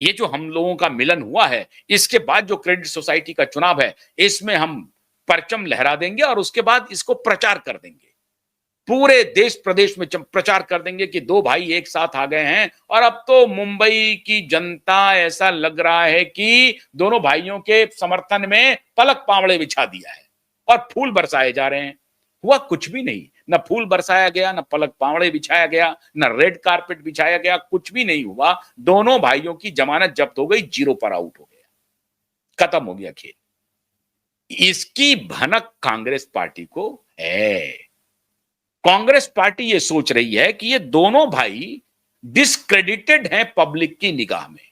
ये जो हम लोगों का मिलन हुआ है, इसके बाद जो क्रेडिट सोसाइटी का चुनाव है, इसमें हम परचम लहरा देंगे और उसके बाद इसको प्रचार कर देंगे। पूरे देश प्रदेश में प्रचार कर देंगे कि दो भाई एक साथ आ गए हैं। और अब तो मुंबई की जनता, ऐसा लग रहा है कि दोनों भाइयों के समर्थन में पलक पावड़े बिछा दिया है और फूल बरसाए जा रहे हैं। हुआ कुछ भी नहीं, न फूल बरसाया गया, न पलक पावड़े बिछाया गया, न रेड कारपेट बिछाया गया, कुछ भी नहीं हुआ। दोनों भाइयों की जमानत जब्त हो गई, जीरो पर आउट हो गया, खत्म हो गया खेल। इसकी भनक कांग्रेस पार्टी को है। कांग्रेस पार्टी ये सोच रही है कि ये दोनों भाई डिस्क्रेडिटेड हैं पब्लिक की निगाह में।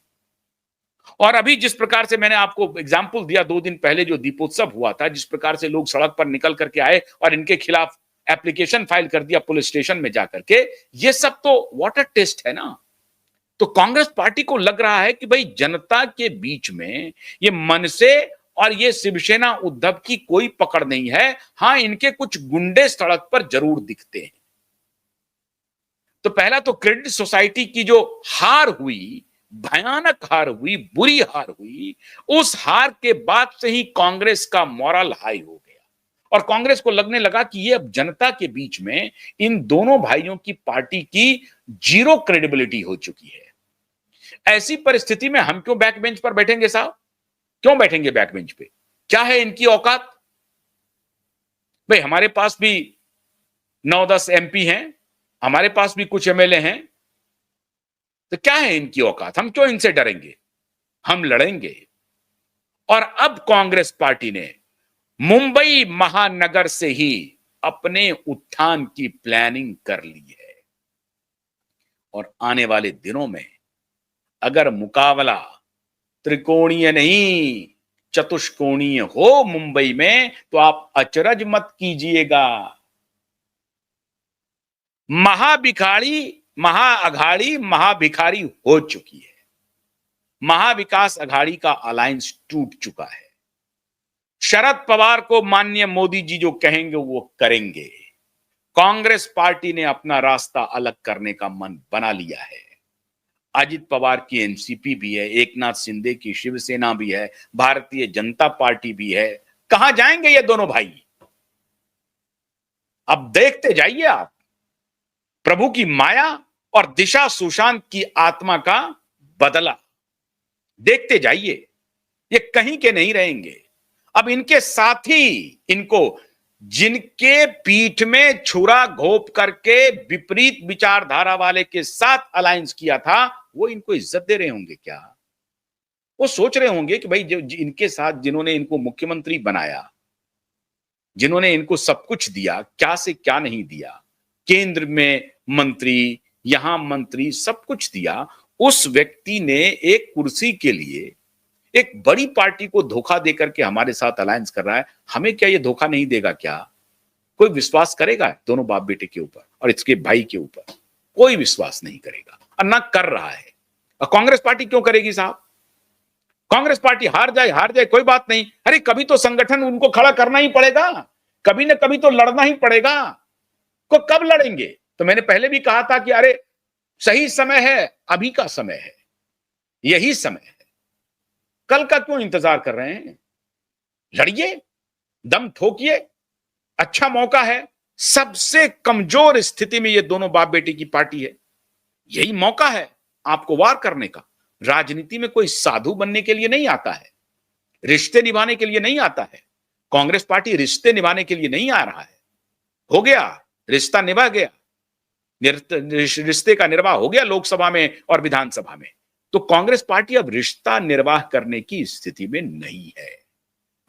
और अभी जिस प्रकार से मैंने आपको एग्जाम्पल दिया 2 दिन पहले, जो दीपोत्सव हुआ था, जिस प्रकार से लोग सड़क पर निकल करके आए और इनके खिलाफ एप्लीकेशन फाइल कर दिया पुलिस स्टेशन में जाकर के, ये सब तो वाटर टेस्ट है ना। तो कांग्रेस पार्टी को लग रहा है कि भाई जनता के बीच में ये मनसे और ये शिवसेना उद्धव की कोई पकड़ नहीं है। हां, इनके कुछ गुंडे सड़क पर जरूर दिखते हैं। तो पहला तो क्रेडिट सोसाइटी की जो हार हुई, भयानक हार हुई, बुरी हार हुई, उस हार के बाद से ही कांग्रेस का मोरल हाई हो गया और कांग्रेस को लगने लगा कि ये अब जनता के बीच में इन दोनों भाइयों की पार्टी की जीरो क्रेडिबिलिटी हो चुकी है। ऐसी परिस्थिति में हम क्यों बैक बेंच पर बैठेंगे साहब? क्यों बैठेंगे बैक बेंच पे? क्या है इनकी औकात? भाई हमारे पास भी 9-10 एमपी हैं, हमारे पास भी कुछ एमएलए हैं। तो क्या है इनकी औकात? हम क्यों इनसे डरेंगे? हम लड़ेंगे। और अब कांग्रेस पार्टी ने मुंबई महानगर से ही अपने उत्थान की प्लानिंग कर ली है और आने वाले दिनों में अगर मुकाबला त्रिकोणीय नहीं चतुष्कोणीय हो मुंबई में, तो आप अचरज मत कीजिएगा। महाअघाड़ी महाभिखारी हो चुकी है। महाविकास अघाड़ी का अलायंस टूट चुका है। शरद पवार को माननीय मोदी जी जो कहेंगे वो करेंगे। कांग्रेस पार्टी ने अपना रास्ता अलग करने का मन बना लिया है। अजित पवार की एनसीपी भी है, एकनाथ शिंदे की शिवसेना भी है, भारतीय जनता पार्टी भी है। कहां जाएंगे ये दोनों भाई? अब देखते जाइए आप प्रभु की माया और दिशा सुशांत की आत्मा का बदला। देखते जाइए, ये कहीं के नहीं रहेंगे। अब इनके साथी इनको, जिनके पीठ में छुरा घोंप करके विपरीत विचारधारा वाले के साथ अलायंस किया था, वो इनको इज्जत दे रहे होंगे क्या? वो सोच रहे होंगे कि भाई जो इनके साथ जिन्होंने इनको मुख्यमंत्री बनाया, जिन्होंने इनको सब कुछ दिया, क्या से क्या नहीं दिया, केंद्र में मंत्री, यहां मंत्री, सब कुछ दिया, उस व्यक्ति ने एक कुर्सी के लिए एक बड़ी पार्टी को धोखा देकर के हमारे साथ अलायंस कर रहा है। हमें क्या ये धोखा नहीं देगा क्या? कोई विश्वास करेगा दोनों बाप बेटे के ऊपर और इसके भाई के ऊपर? कोई विश्वास नहीं करेगा और ना कर रहा है। और कांग्रेस पार्टी क्यों करेगी साहब? कांग्रेस पार्टी हार जाए कोई बात नहीं। अरे कभी तो संगठन उनको खड़ा करना ही पड़ेगा, कभी ना कभी तो लड़ना ही पड़ेगा। को कब लड़ेंगे? तो मैंने पहले भी कहा था कि अरे सही समय है, अभी का समय है, यही समय है। कल का क्यों इंतजार कर रहे हैं? लड़िए, दम ठोकिए, अच्छा मौका है। सबसे कमजोर स्थिति में ये दोनों बाप बेटे की पार्टी है, यही मौका है आपको वार करने का। राजनीति में कोई साधु बनने के लिए नहीं आता है, रिश्ते निभाने के लिए नहीं आता है। कांग्रेस पार्टी रिश्ते निभाने के लिए नहीं आ रहा है। हो गया, रिश्ता निभा गया, रिश्ते का निर्वाह हो गया लोकसभा में और विधानसभा में। तो कांग्रेस पार्टी अब रिश्ता निर्वाह करने की स्थिति में नहीं है।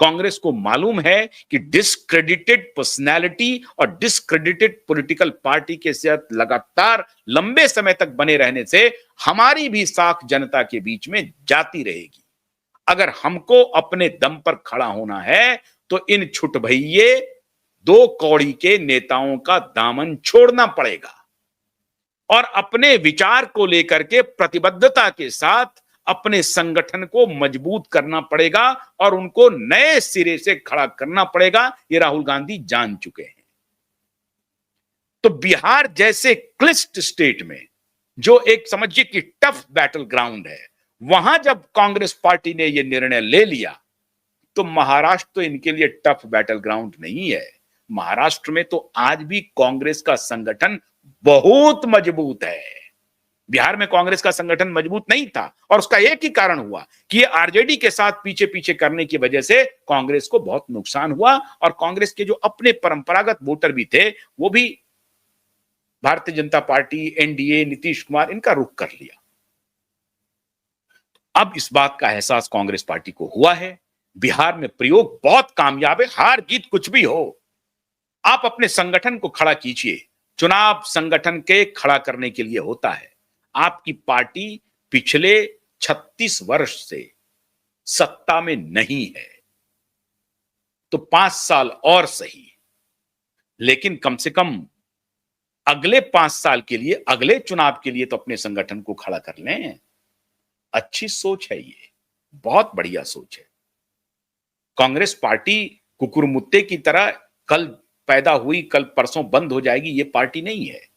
कांग्रेस को मालूम है कि डिस्क्रेडिटेड पर्सनैलिटी और डिस्क्रेडिटेड पॉलिटिकल पार्टी के साथ लगातार लंबे समय तक बने रहने से हमारी भी साख जनता के बीच में जाती रहेगी। अगर हमको अपने दम पर खड़ा होना है तो इन छुट भइये दो कौड़ी के नेताओं का दामन छोड़ना पड़ेगा और अपने विचार को लेकर के प्रतिबद्धता के साथ अपने संगठन को मजबूत करना पड़ेगा और उनको नए सिरे से खड़ा करना पड़ेगा। ये राहुल गांधी जान चुके हैं। तो बिहार जैसे क्लिष्ट स्टेट में, जो एक समझिए कि टफ बैटल ग्राउंड है, वहां जब कांग्रेस पार्टी ने यह निर्णय ले लिया, तो महाराष्ट्र तो इनके लिए टफ बैटल ग्राउंड नहीं है। महाराष्ट्र में तो आज भी कांग्रेस का संगठन बहुत मजबूत है। बिहार में कांग्रेस का संगठन मजबूत नहीं था, और उसका एक ही कारण हुआ कि आरजेडी के साथ पीछे पीछे करने की वजह से कांग्रेस को बहुत नुकसान हुआ, और कांग्रेस के जो अपने परंपरागत वोटर भी थे, वो भी भारतीय जनता पार्टी, एनडीए, नीतीश कुमार, इनका रुख कर लिया। अब इस बात का एहसास कांग्रेस पार्टी को हुआ है। बिहार में प्रयोग बहुत कामयाब है, हार जीत कुछ भी हो, आप अपने संगठन को खड़ा कीजिए। चुनाव संगठन के खड़ा करने के लिए होता है। आपकी पार्टी पिछले 36 वर्ष से सत्ता में नहीं है, तो 5 साल और सही, लेकिन कम से कम अगले 5 साल के लिए, अगले चुनाव के लिए तो अपने संगठन को खड़ा कर लें। अच्छी सोच है ये, बहुत बढ़िया सोच है। कांग्रेस पार्टी कुकुरमुत्ते की तरह कल पैदा हुई, कल परसों बंद हो जाएगी, ये पार्टी नहीं है।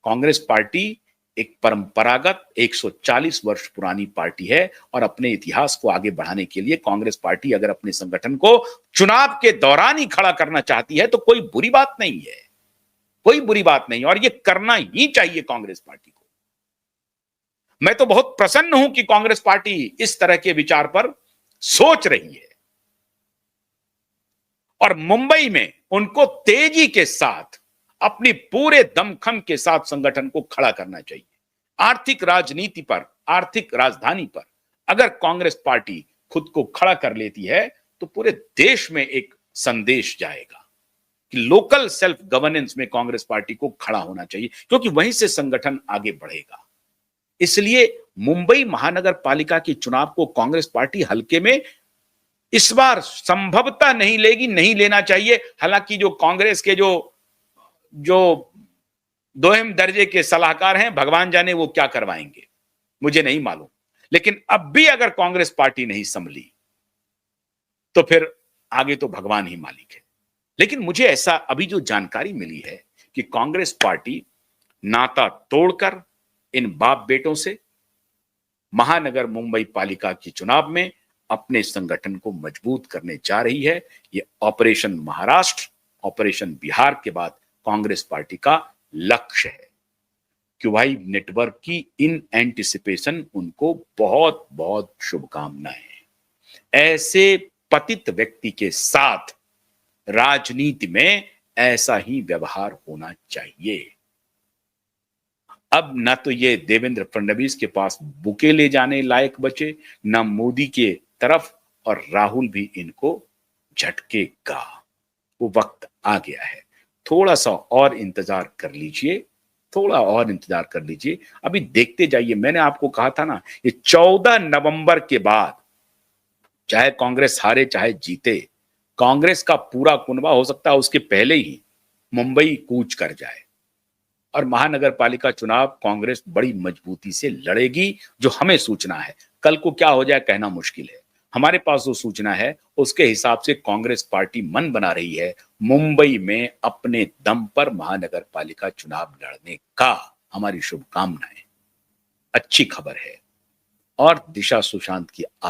कांग्रेस पार्टी एक परंपरागत 140 वर्ष पुरानी पार्टी है, और अपने इतिहास को आगे बढ़ाने के लिए कांग्रेस पार्टी अगर अपने संगठन को चुनाव के दौरान ही खड़ा करना चाहती है तो कोई बुरी बात नहीं है, कोई बुरी बात नहीं, और ये करना ही चाहिए कांग्रेस पार्टी को। मैं तो बहुत प्रसन्न हूं कि कांग्रेस पार्टी इस तरह के विचार पर सोच रही है, और मुंबई में उनको तेजी के साथ, अपनी पूरे दमखम के साथ संगठन को खड़ा करना चाहिए। आर्थिक राजनीति पर, आर्थिक राजधानी पर अगर कांग्रेस पार्टी खुद को खड़ा कर लेती है तो पूरे देश में एक संदेश जाएगा कि लोकल सेल्फ गवर्नेंस में कांग्रेस पार्टी को खड़ा होना चाहिए, क्योंकि वहीं से संगठन आगे बढ़ेगा। इसलिए मुंबई महानगर पालिका के चुनाव को कांग्रेस पार्टी हल्के में इस बार संभवतः नहीं लेगी, नहीं लेना चाहिए। हालांकि जो कांग्रेस के जो दोहम दर्जे के सलाहकार हैं, भगवान जाने वो क्या करवाएंगे, मुझे नहीं मालूम। लेकिन अब भी अगर कांग्रेस पार्टी नहीं संभली तो फिर आगे तो भगवान ही मालिक है। लेकिन मुझे ऐसा अभी जो जानकारी मिली है कि कांग्रेस पार्टी नाता तोड़कर इन बाप बेटों से महानगर मुंबई पालिका के चुनाव में अपने संगठन को मजबूत करने जा रही है। ये ऑपरेशन महाराष्ट्र, ऑपरेशन बिहार के बाद कांग्रेस पार्टी का लक्ष्य है। क्यूबाई नेटवर्क की इन एंटिसिपेशन उनको बहुत बहुत शुभकामनाएं। ऐसे पतित व्यक्ति के साथ राजनीति में ऐसा ही व्यवहार होना चाहिए। अब न तो ये देवेंद्र फडणवीस के पास बुके ले जाने लायक बचे, न मोदी के तरफ, और राहुल भी इनको झटकेगा। वो वक्त आ गया है, थोड़ा सा और इंतजार कर लीजिए, थोड़ा और इंतजार कर लीजिए। अभी देखते जाइए, मैंने आपको कहा था ना, ये 14 नवंबर के बाद चाहे कांग्रेस हारे चाहे जीते, कांग्रेस का पूरा कुनबा हो सकता है उसके पहले ही मुंबई कूच कर जाए, और महानगर पालिका चुनाव कांग्रेस बड़ी मजबूती से लड़ेगी। जो हमें सूचना है, कल को क्या हो जाए कहना मुश्किल है, हमारे पास जो सूचना है उसके हिसाब से कांग्रेस पार्टी मन बना रही है मुंबई में अपने दम पर महानगर पालिका चुनाव लड़ने का। हमारी शुभकामनाएं। अच्छी खबर है, और दिशा सुशांत की